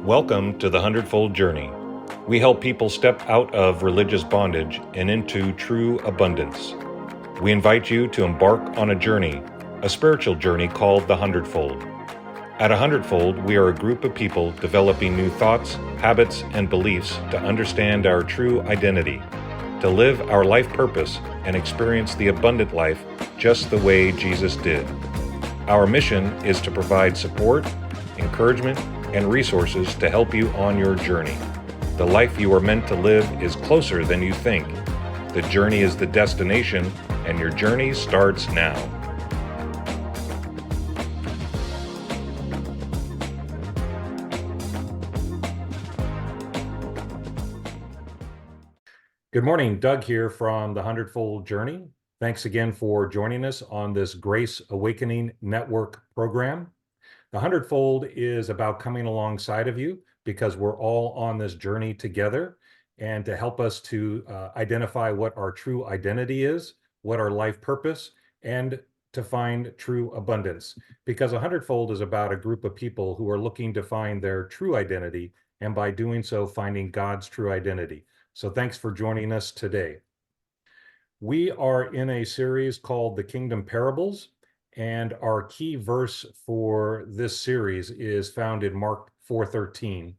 Welcome to the Hundredfold Journey. We help people step out of religious bondage and into true abundance. We invite you to embark on a journey, a spiritual journey called the Hundredfold. At a Hundredfold, we are a group of people developing new thoughts, habits, and beliefs to understand our true identity, to live our life purpose, and experience the abundant life just the way Jesus did. Our mission is to provide support, encouragement, and resources to help you on your journey. The life you are meant to live is closer than you think. The journey is the destination, and your journey starts now. Good morning, Doug here from the Hundredfold Journey. Thanks again for joining us on this Grace Awakening Network program. The Hundredfold is about coming alongside of you because we're all on this journey together, and to help us to identify what our true identity is, what our life purpose, and to find true abundance. Because a Hundredfold is about a group of people who are looking to find their true identity, and by doing so, finding God's true identity. So thanks for joining us today. We are in a series called The Kingdom Parables, and our key verse for this series is found in Mark 4:13.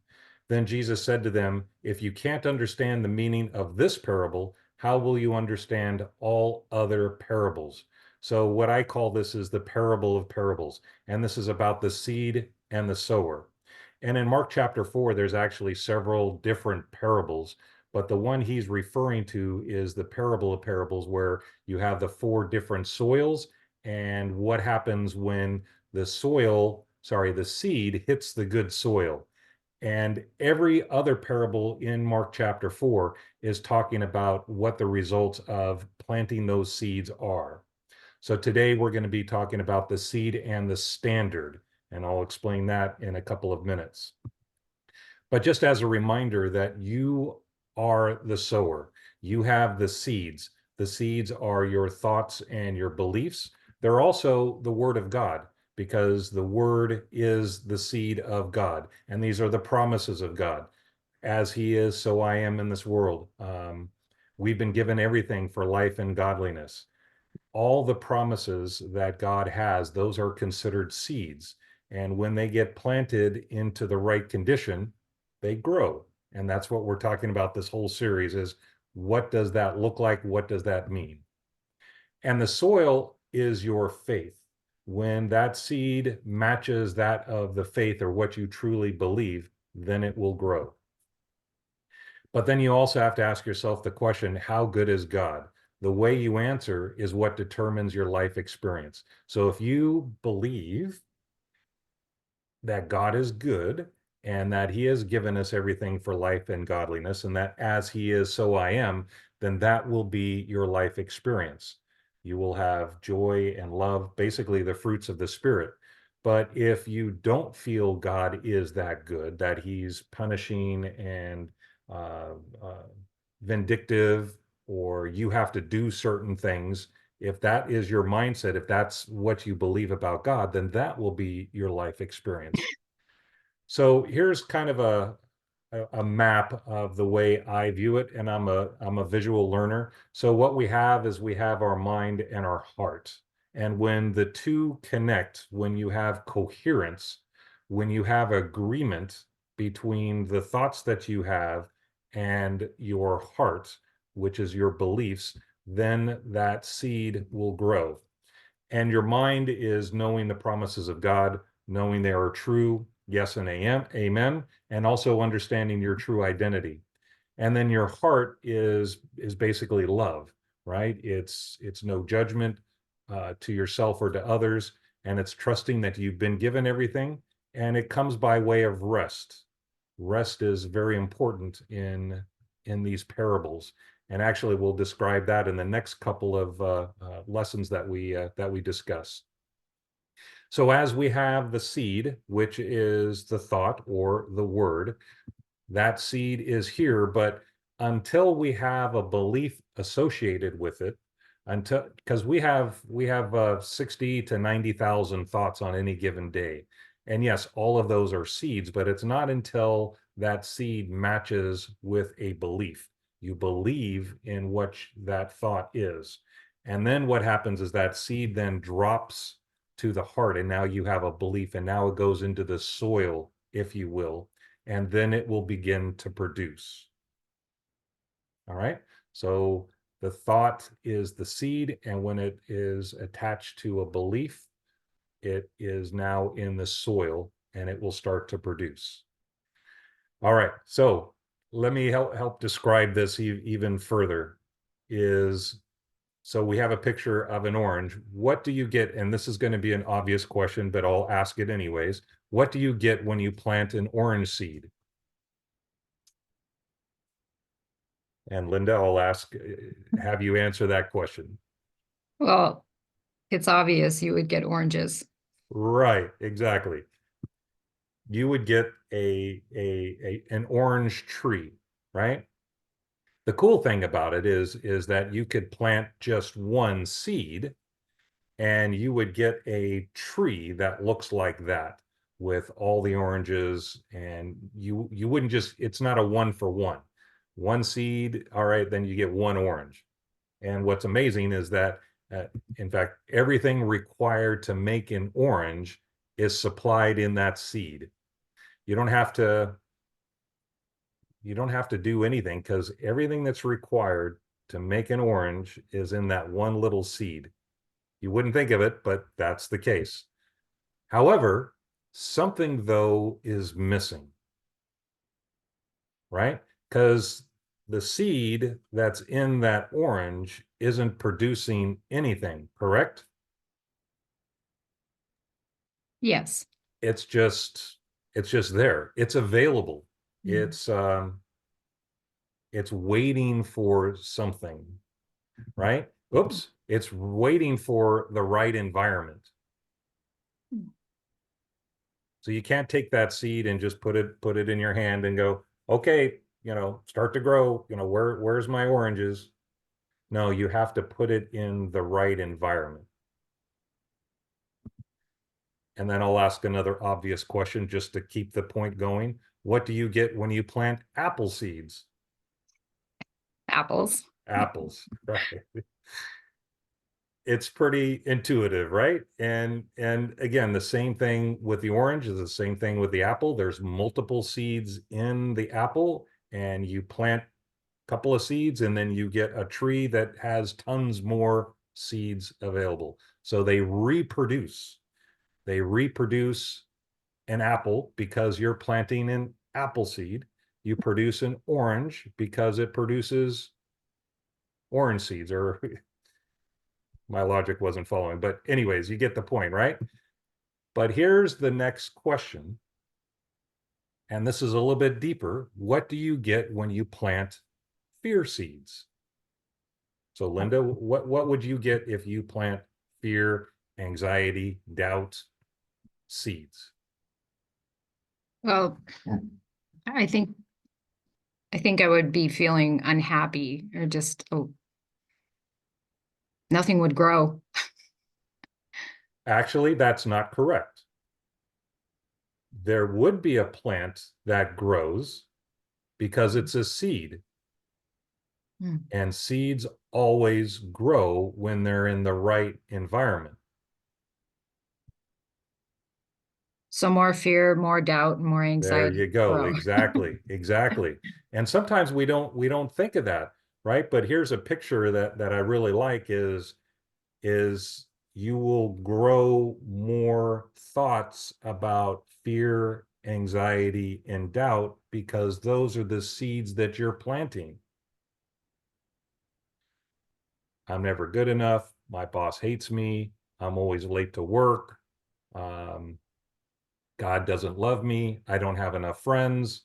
Then Jesus said to them, "If you can't understand the meaning of this parable, how will you understand all other parables?" So what I call this is the parable of parables, and this is about the seed and the sower. And in Mark chapter 4, there's actually several different parables, but the one he's referring to is the parable of parables, where you have the four different soils and what happens when the seed hits the good soil. And every other parable in Mark chapter 4 is talking about what the results of planting those seeds are. So today we're going to be talking about the seed and the standard, and I'll explain that in a couple of minutes. But just as a reminder that you are the sower, you have the seeds. The seeds are your thoughts and your beliefs. They're also the Word of God, because the Word is the seed of God, and these are the promises of God. As He is, so I am in this world. We've been given everything for life and godliness. All the promises that God has, those are considered seeds. And when they get planted into the right condition, they grow. And that's what we're talking about this whole series is, what does that look like? What does that mean? And the soil is your faith. When that seed matches that of the faith, or what you truly believe, then it will grow. But then you also have to ask yourself the question, how good is God? The way you answer is what determines your life experience. So if you believe that God is good, and that He has given us everything for life and godliness, and that as He is, so I am, then that will be your life experience. You will have joy and love, basically the fruits of the Spirit. But if you don't feel God is that good, that He's punishing and vindictive, or you have to do certain things, if that is your mindset, if that's what you believe about God, then that will be your life experience. So here's kind of a map of the way I view it, and I'm a visual learner. So what we have is we have our mind and our heart. And when the two connect, when you have coherence, when you have agreement between the thoughts that you have and your heart, which is your beliefs, then that seed will grow. And your mind is knowing the promises of God, knowing they are true, yes and amen, and also understanding your true identity. And then your heart is basically love, right? It's no judgment to yourself or to others, and it's trusting that you've been given everything, and it comes by way of rest. Rest is very important in these parables, and actually we'll describe that in the next couple of lessons that we discuss. So as we have the seed, which is the thought or the word, that seed is here, but until we have a belief associated with it, because we have 60 to 90,000 thoughts on any given day. And yes, all of those are seeds, but it's not until that seed matches with a belief. You believe in what that thought is. And then what happens is that seed then drops to the heart, and now you have a belief, and now it goes into the soil, if you will, and then it will begin to produce. All right. So the thought is the seed, and when it is attached to a belief, it is now in the soil and it will start to produce. All right. So let me help describe this even further. So we have a picture of an orange. What do you get? And this is going to be an obvious question, but I'll ask it anyways. What do you get when you plant an orange seed? And Linda, I'll have you answer that question. Well, it's obvious you would get oranges. Right, exactly. You would get an orange tree, right? The cool thing about it is that you could plant just one seed and you would get a tree that looks like that with all the oranges, and you wouldn't just, it's not a one for one seed, all right, then you get one orange. And what's amazing is that in fact everything required to make an orange is supplied in that seed. You don't have to do anything, because everything that's required to make an orange is in that one little seed. You wouldn't think of it, but that's the case. However, something though is missing, right? Because the seed that's in that orange isn't producing anything, correct? Yes. It's just there. It's available. Mm. It's waiting for something, right? Oops, it's waiting for the right environment. So you can't take that seed and just put it in your hand and go, okay, start to grow, where's my oranges? No, you have to put it in the right environment. And then I'll ask another obvious question just to keep the point going. What do you get when you plant apple seeds? Apples. Apples, right? It's pretty intuitive, right? And again, the same thing with the orange is the same thing with the apple. There's multiple seeds in the apple, and you plant a couple of seeds and then you get a tree that has tons more seeds available. So they reproduce. They reproduce an apple because you're planting an apple seed. You produce an orange because it produces orange seeds, or my logic wasn't following. But anyways, you get the point, right? But here's the next question. And this is a little bit deeper. What do you get when you plant fear seeds? So Linda, what would you get if you plant fear, anxiety, doubt seeds? Well, I think I think I would be feeling unhappy or just nothing would grow. Actually, that's not correct. There would be a plant that grows because it's a seed. Hmm. And seeds always grow when they're in the right environment. So more fear, more doubt, more There anxiety you go. grow. Exactly. Exactly. And sometimes we don't think of that, right? But here's a picture that I really like is you will grow more thoughts about fear, anxiety, and doubt because those are the seeds that you're planting. I'm never good enough. My boss hates me. I'm always late to work. Um, God doesn't love me. I don't have enough friends.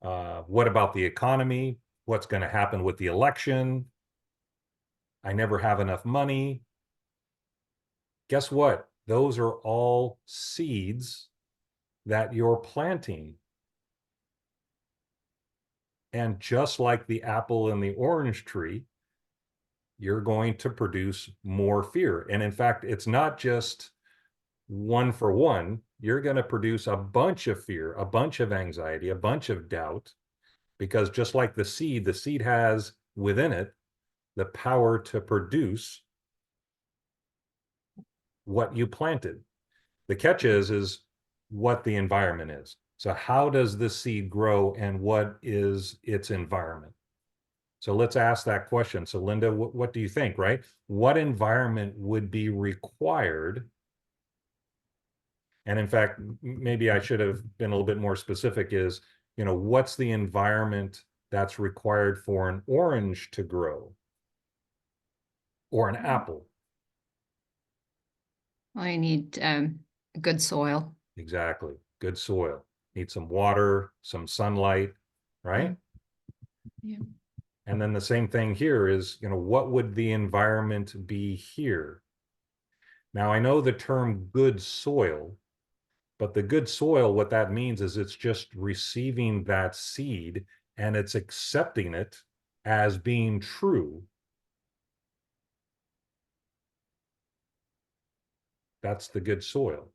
What about the economy? What's going to happen with the election? I never have enough money. Guess what? Those are all seeds that you're planting. And just like the apple and the orange tree, you're going to produce more fear. And in fact, it's not just one for one, you're going to produce a bunch of fear, a bunch of anxiety, a bunch of doubt, because just like the seed has within it the power to produce what you planted. The catch is what the environment is. So how does this seed grow and what is its environment? So let's ask that question. So Linda, what do you think, right? What environment would be required? And in fact, maybe I should have been a little bit more specific is, what's the environment that's required for an orange to grow or an apple? Well, you need good soil. Exactly. Good soil. Need some water, some sunlight, right? Yeah. And then the same thing here is, what would the environment be here? Now, I know the term good soil, but the good soil, what that means is it's just receiving that seed and it's accepting it as being true. That's the good soil.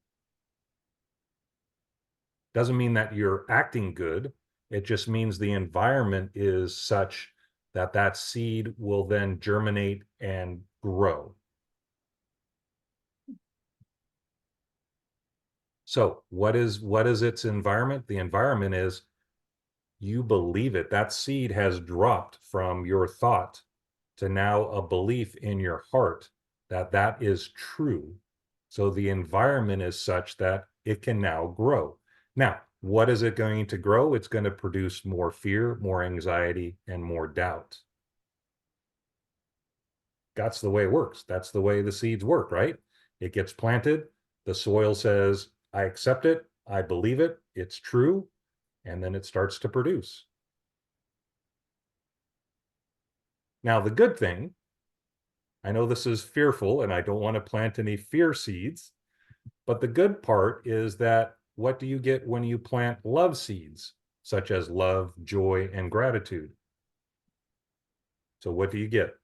Doesn't mean that you're acting good. It just means the environment is such that that seed will then germinate and grow. So what is its environment? The environment is you believe it. That seed has dropped from your thought to now a belief in your heart that that is true. So the environment is such that it can now grow. Now, what is it going to grow? It's going to produce more fear, more anxiety, and more doubt. That's the way it works. That's the way the seeds work, right? It gets planted. The soil says, I accept it. I believe it. It's true. And then it starts to produce. Now, the good thing, I know this is fearful and I don't want to plant any fear seeds, but the good part is that what do you get when you plant love seeds, such as love, joy, and gratitude? So what do you get?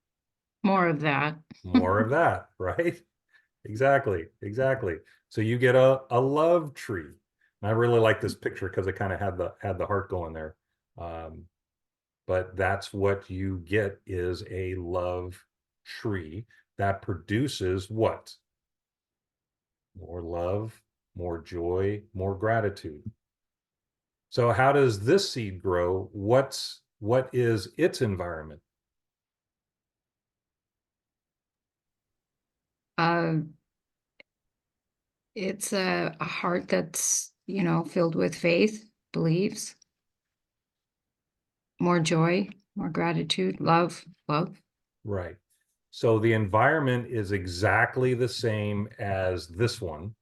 More of that. More of that, right? Exactly, exactly. So you get a love tree. And I really like this picture because it kind of had the heart going there. But that's what you get is a love tree that produces what? More love, more joy, more gratitude. So how does this seed grow? What is its environment? Uh, it's a heart that's, filled with faith, believes, more joy, more gratitude, love, love. Right. So the environment is exactly the same as this one.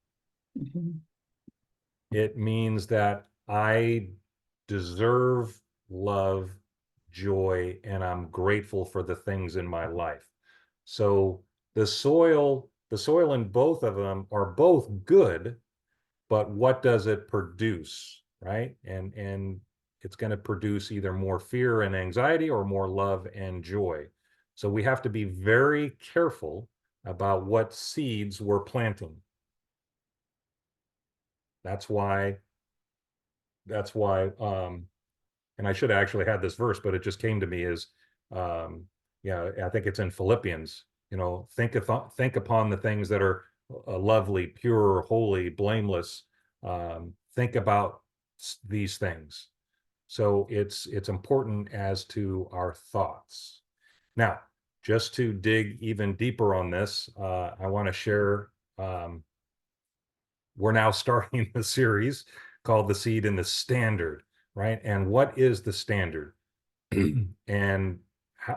Mhm. It means that I deserve love, joy, and I'm grateful for the things in my life. So the soil in both of them are both good, but what does it produce, right? And it's going to produce either more fear and anxiety or more love and joy. So we have to be very careful about what seeds we're planting. That's why that's why and I should have actually had this verse, but it just came to me is I think it's in Philippians, think upon the things that are lovely, pure, holy, blameless. Think about these things. So it's important as to our thoughts. Now, just to dig even deeper on this, I want to share we're now starting the series called The Seed and the Standard, right? And what is the standard? And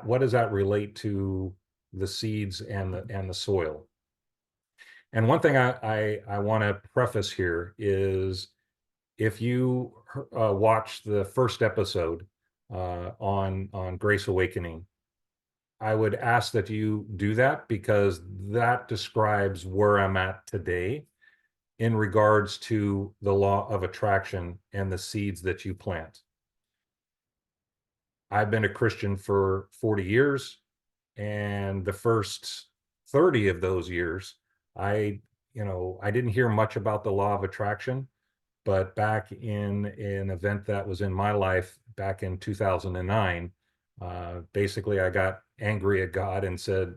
what does that relate to the seeds and the soil? And one thing I want to preface here is if you watch the first episode on Grace Awakening, I would ask that you do that because that describes where I'm at today in regards to the law of attraction and the seeds that you plant. I've been a Christian for 40 years, and the first 30 of those years, I I didn't hear much about the law of attraction, but back in an event that was in my life back in 2009, basically I got angry at God and said,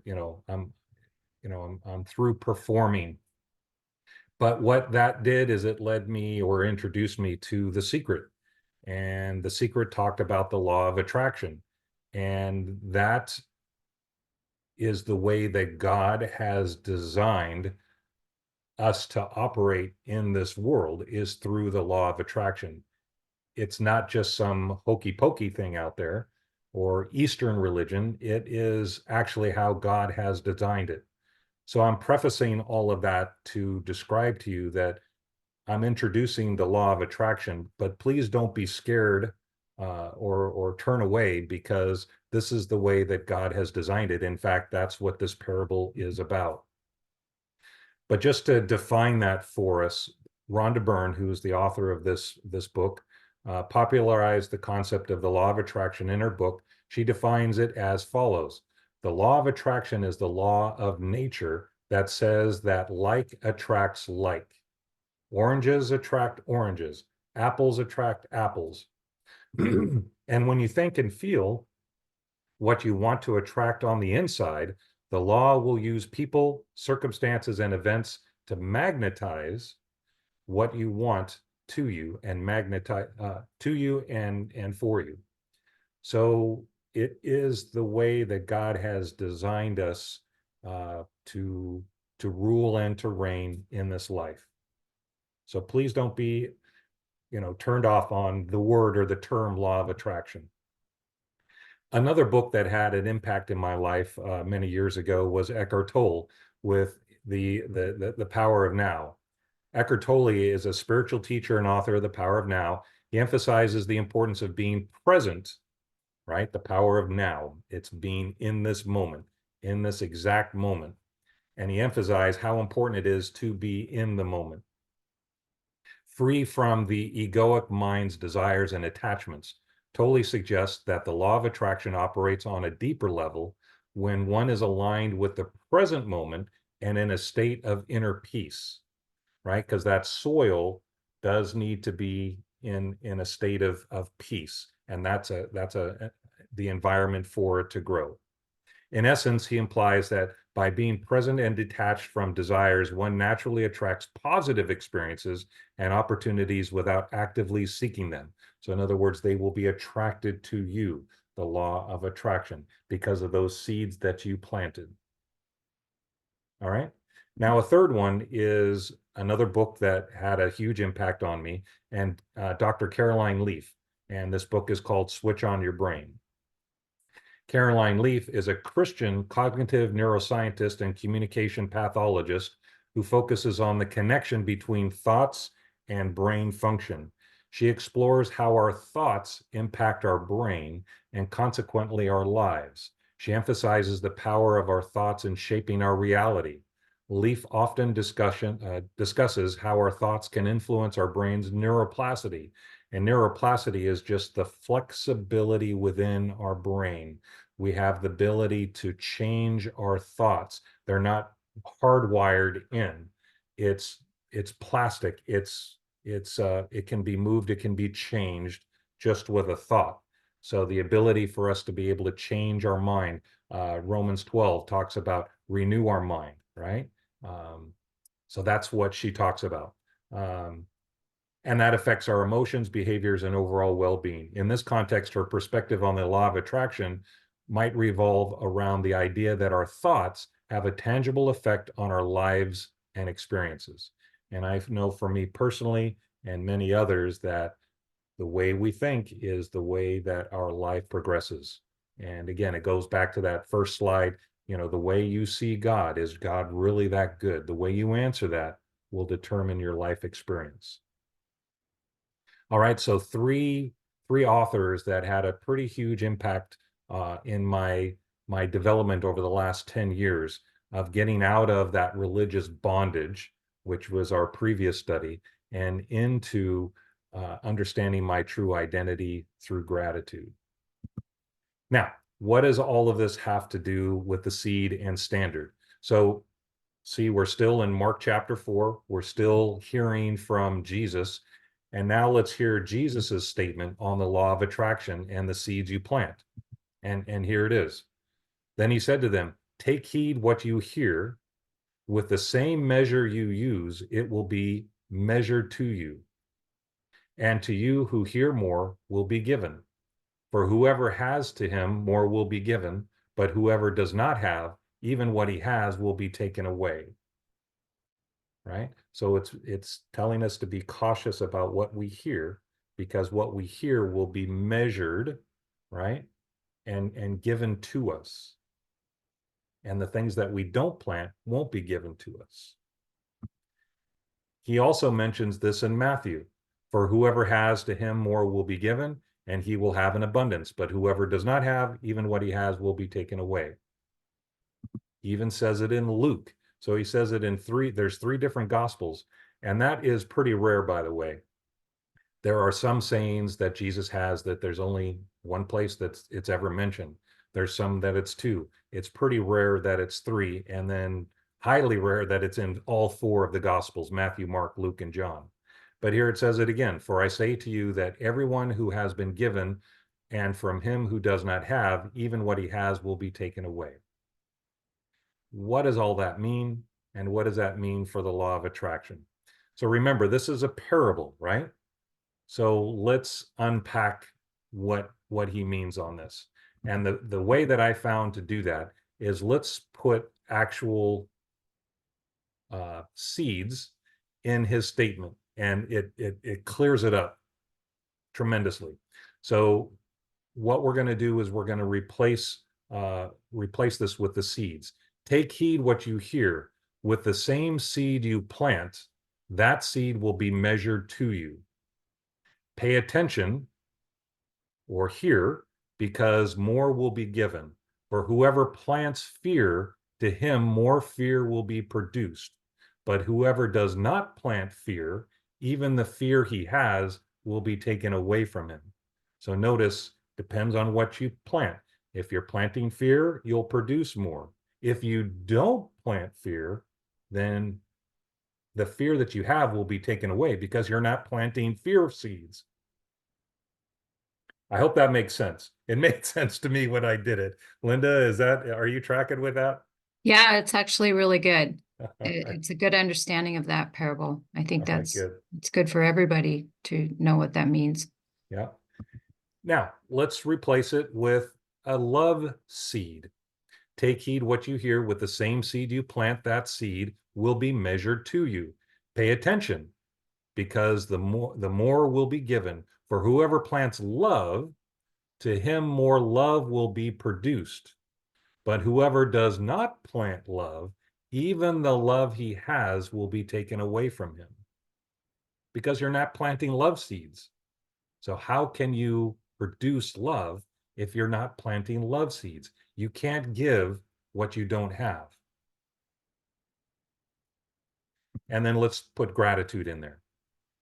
I'm through performing. But what that did is it led me or introduced me to The Secret. And The Secret talked about the law of attraction. And that is the way that God has designed us to operate in this world, is through the law of attraction. It's not just some hokey pokey thing out there or Eastern religion. It is actually how God has designed it. So I'm prefacing all of that to describe to you that I'm introducing the law of attraction, but please don't be scared or turn away, because this is the way that God has designed it. In fact, that's what this parable is about. But just to define that for us, Rhonda Byrne, who is the author of this book, popularized the concept of the law of attraction in her book. She defines it as follows. The law of attraction is the law of nature that says that like attracts like. Oranges attract oranges. Apples attract apples. And when you think and feel what you want to attract on the inside, the law will use people, circumstances, and events to magnetize what you want to you and magnetize to you and for you. So it is the way that God has designed us to rule and to reign in this life. So please don't be, turned off on the word or the term law of attraction. Another book that had an impact in my life many years ago was Eckhart Tolle with the Power of Now. Eckhart Tolle is a spiritual teacher and author of The Power of Now. He emphasizes the importance of being present, right? The power of now. It's being in this moment, in this exact moment. And he emphasized how important it is to be in the moment, free from the egoic mind's desires and attachments. Tolle suggests that the law of attraction operates on a deeper level when one is aligned with the present moment and in a state of inner peace, right? Because that soil does need to be in a state of peace, and that's the environment for it to grow. In essence, he implies that by being present and detached from desires, one naturally attracts positive experiences and opportunities without actively seeking them. So in other words, they will be attracted to you, the law of attraction, because of those seeds that you planted. All right. Now, a third one is another book that had a huge impact on me, and Dr. Caroline Leaf. And this book is called Switch on Your Brain. Caroline Leaf is a Christian cognitive neuroscientist and communication pathologist who focuses on the connection between thoughts and brain function. She explores how our thoughts impact our brain and consequently our lives. She emphasizes the power of our thoughts in shaping our reality. Leaf often discusses how our thoughts can influence our brain's neuroplasticity. And neuroplasticity is just the flexibility within our brain. We have the ability to change our thoughts. They're not hardwired in. It's plastic. It can be moved. It can be changed just with a thought. So the ability for us to be able to change our mind. Romans 12 talks about renew our mind, right? So that's what she talks about. And that affects our emotions, behaviors, and overall well-being. In this context, her perspective on the law of attraction might revolve around the idea that our thoughts have a tangible effect on our lives and experiences. And I know for me personally and many others that the way we think is the way that our life progresses. And again, it goes back to that first slide. The way you see God, is God really that good? The way you answer that will determine your life experience. All right, so three authors that had a pretty huge impact in my development over the last 10 years of getting out of that religious bondage, which was our previous study, and into understanding my true identity through gratitude. Now, what does all of this have to do with the seed and standard? So See, we're still in Mark chapter 4. We're still hearing from Jesus. And now let's hear Jesus's statement on the law of attraction and the seeds you plant. And here it is. Then he said to them, take heed what you hear. With the same measure you use, it will be measured to you. And to you who hear more will be given. For whoever has, to him more will be given, but whoever does not have, even what he has will be taken away. Right? So it's telling us to be cautious about what we hear, because what we hear will be measured, right? And given to us. And the things that we don't plant won't be given to us. He also mentions this in Matthew. For whoever has, to him more will be given, and he will have an abundance. But whoever does not have, even what he has will be taken away. He even says it in Luke. So he says it in there's three different gospels. And that is pretty rare, by the way. There are some sayings that Jesus has that there's only one place that it's ever mentioned. There's some that it's two. It's pretty rare that it's three, and then highly rare that it's in all four of the gospels: Matthew, Mark, Luke, and John. But here it says it again: for I say to you that everyone who has been given, and from him who does not have, even what he has will be taken away. What does all that mean? And what does that mean for the law of attraction? So remember, this is a parable, right? So let's unpack what he means on this. And the way that I found to do that is, let's put actual seeds in his statement, and it clears it up tremendously. So what we're going to do is we're going to replace this with the seeds. Take heed what you hear. With the same seed you plant, that seed will be measured to you. Pay attention, or hear, because more will be given. For whoever plants fear, to him more fear will be produced. But whoever does not plant fear, even the fear he has will be taken away from him. So notice, depends on what you plant. If you're planting fear, you'll produce more. If you don't plant fear, then the fear that you have will be taken away, because you're not planting fear seeds. I hope that makes sense. It made sense to me when I did it. Linda, are you tracking with that? Yeah, it's actually really good. All right, It's a good understanding of that parable. I think all right, good. it's good for everybody to know what that means. Yeah. Now, let's replace it with a love seed. Take heed what you hear. With the same seed you plant, that seed will be measured to you. Pay attention, because the more will be given. For whoever plants love, to him more love will be produced. But whoever does not plant love, even the love he has will be taken away from him. Because you're not planting love seeds. So how can you produce love if you're not planting love seeds? You can't give what you don't have. And then let's put gratitude in there.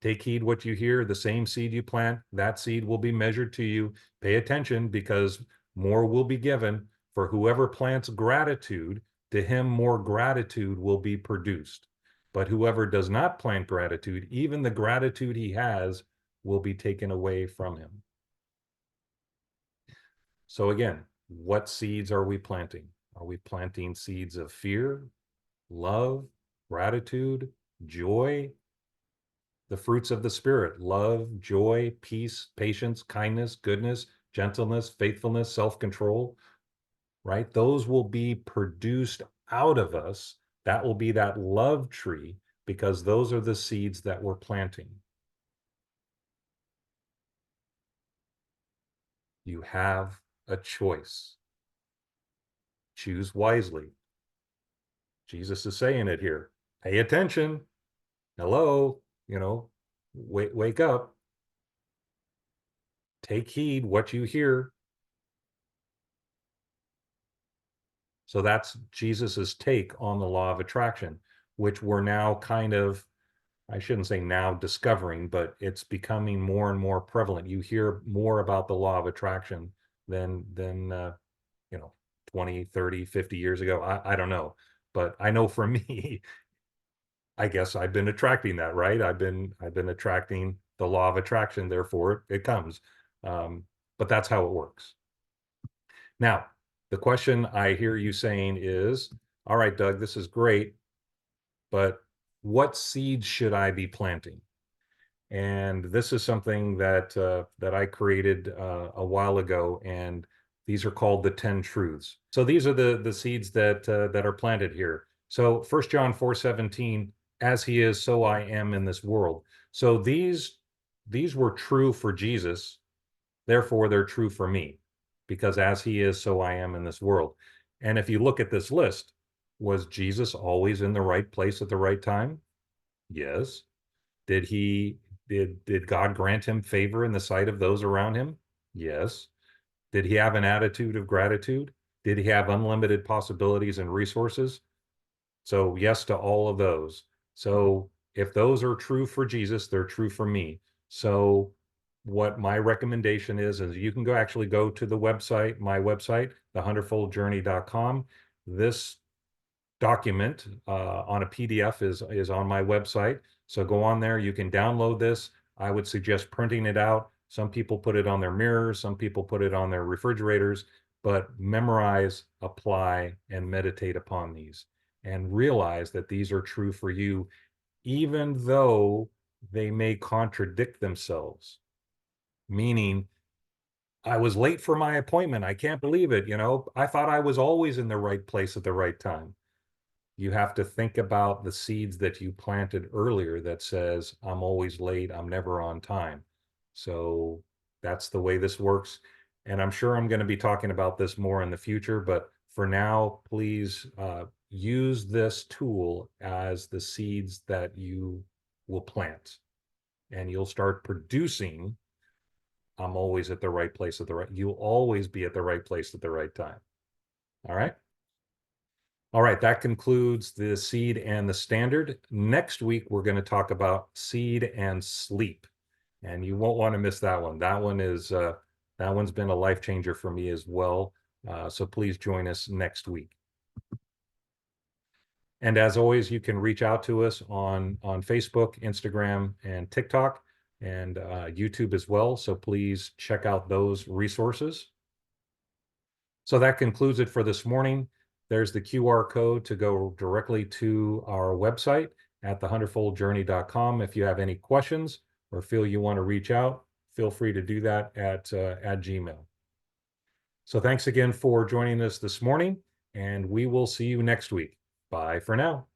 Take heed what you hear. The same seed you plant, that seed will be measured to you. Pay attention, because more will be given. For whoever plants gratitude, to him more gratitude will be produced. But whoever does not plant gratitude, even the gratitude he has will be taken away from him. So again, what seeds are we planting? Are we planting seeds of fear, love, gratitude, joy? The fruits of the Spirit: love, joy, peace, patience, kindness, goodness, gentleness, faithfulness, self-control, right? Those will be produced out of us. That will be that love tree, because those are the seeds that we're planting. You have a choice. Choose wisely. Jesus is saying it here. Pay attention. Hello, wake up. Take heed what you hear. So that's Jesus's take on the law of attraction, which we're now kind of, I shouldn't say now discovering, but it's becoming more and more prevalent. You hear more about the law of attraction than 20, 30, 50 years ago. I don't know. But I know for me, I guess I've been attracting that, right? I've been attracting the law of attraction, therefore it comes. But that's how it works. Now, the question I hear you saying is, all right, Doug, this is great, but what seeds should I be planting? And this is something that that I created a while ago, and these are called the 10 truths. So these are the seeds that are planted here. So 1 John 4:17, as he is, so I am in this world. So these were true for Jesus, therefore they're true for me, because as he is, so I am in this world. And if you look at this list, was Jesus always in the right place at the right time? Yes. Did he did God grant him favor in the sight of those around him? Yes. Did he have an attitude of gratitude? Did he have unlimited possibilities and resources? So yes to all of those. So if those are true for Jesus, they're true for me. So what my recommendation is you can go to the website, my website, the100foldjourney.com. This document on a PDF is on my website. So go on there, you can download this. I would suggest printing it out. Some people put it on their mirrors, some people put it on their refrigerators, but memorize, apply, and meditate upon these. And realize that these are true for you, even though they may contradict themselves. Meaning, I was late for my appointment. I can't believe it. I thought I was always in the right place at the right time. You have to think about the seeds that you planted earlier that says, I'm always late, I'm never on time. So that's the way this works. And I'm sure I'm going to be talking about this more in the future, but for now, please use this tool as the seeds that you will plant. And you'll start producing, I'm always at the right place at the right, you'll always be at the right place at the right time. All right. All right, that concludes the seed and the standard. Next week, we're going to talk about seed and sleep. And you won't want to miss that one. That one's been a life changer for me as well. So please join us next week. And as always, you can reach out to us on Facebook, Instagram, and TikTok, and YouTube as well. So please check out those resources. So that concludes it for this morning. There's the QR code to go directly to our website at the100foldjourney.com. If you have any questions or feel you want to reach out, feel free to do that at Gmail. So thanks again for joining us this morning, and we will see you next week. Bye for now.